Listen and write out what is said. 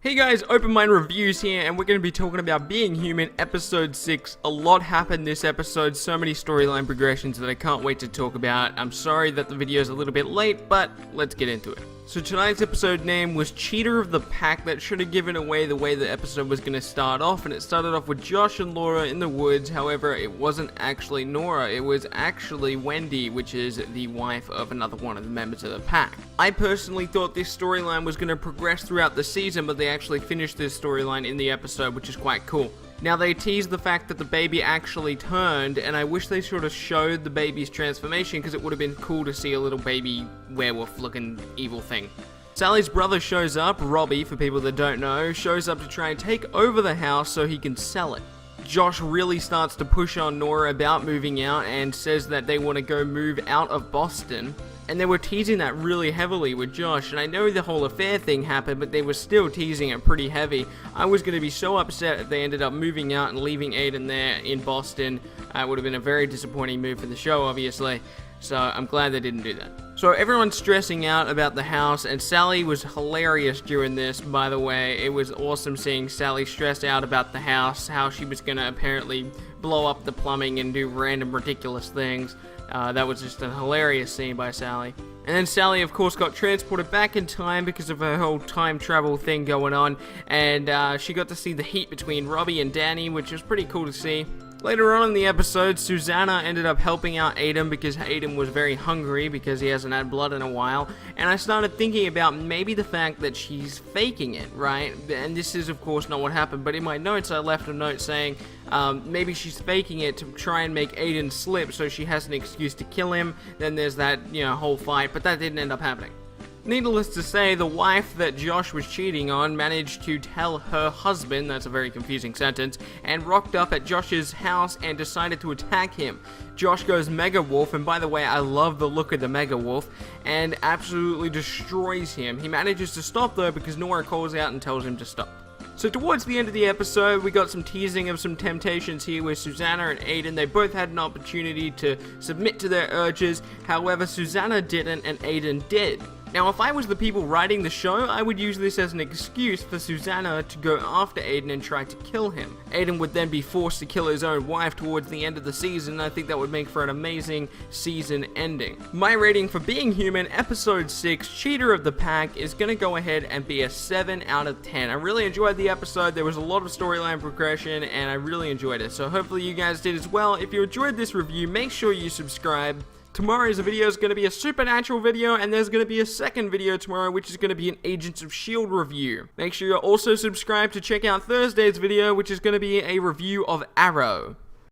Hey guys, Open Mind Reviews here, and we're going to be talking about Being Human, Episode 6. A lot happened this episode, so many storyline progressions that I can't wait to talk about. I'm sorry that the video is a little bit late, but let's get into it. So tonight's episode name was Cheater of the Pack. That should have given away the way the episode was going to start off, and it started off with Josh and Laura in the woods. However, it wasn't actually Nora, it was actually Wendy, which is the wife of another one of the members of the pack. I personally thought this storyline was going to progress throughout the season, but they actually finished this storyline in the episode, which is quite cool. Now, they teased the fact that the baby actually turned, and I wish they sort of showed the baby's transformation, because it would have been cool to see a little baby werewolf-looking evil thing. Sally's brother shows up, Robbie, for people that don't know, shows up to try and take over the house so he can sell it. Josh really starts to push on Nora about moving out and says that they want to go move out of Boston. And they were teasing that really heavily with Josh, and I know the whole affair thing happened, but they were still teasing it pretty heavy. I was going to be so upset if they ended up moving out and leaving Aiden there in Boston. It would have been a very disappointing move for the show, obviously. So I'm glad they didn't do that. So everyone's stressing out about the house, and Sally was hilarious during this, by the way. It was awesome seeing Sally stressed out about the house, how she was going to apparently blow up the plumbing and do random ridiculous things. That was just a hilarious scene by Sally. And then Sally, of course, got transported back in time because of her whole time travel thing going on, and she got to see the heat between Robbie and Danny, which was pretty cool to see. Later on in the episode, Susanna ended up helping out Aiden because Aiden was very hungry because he hasn't had blood in a while. And I started thinking about maybe the fact that she's faking it, right? And this is, of course, not what happened. But in my notes, I left a note saying maybe she's faking it to try and make Aiden slip so she has an excuse to kill him. Then there's that, whole fight. But that didn't end up happening. Needless to say, the wife that Josh was cheating on managed to tell her husband, that's a very confusing sentence, and rocked up at Josh's house and decided to attack him. Josh goes Mega Wolf, and by the way, I love the look of the Mega Wolf, and absolutely destroys him. He manages to stop though because Nora calls out and tells him to stop. So towards the end of the episode, we got some teasing of some temptations here with Susanna and Aiden. They both had an opportunity to submit to their urges, however Susanna didn't and Aiden did. Now, if I was the people writing the show, I would use this as an excuse for Susanna to go after Aiden and try to kill him. Aiden would then be forced to kill his own wife towards the end of the season. I think that would make for an amazing season ending. My rating for Being Human, Episode 6, Cheater of the Pack, is going to go ahead and be a 7 out of 10. I really enjoyed the episode. There was a lot of storyline progression, and I really enjoyed it. So hopefully you guys did as well. If you enjoyed this review, make sure you subscribe. Tomorrow's video is going to be a Supernatural video, and there's going to be a second video tomorrow, which is going to be an Agents of S.H.I.E.L.D. review. Make sure you're also subscribed to check out Thursday's video, which is going to be a review of Arrow.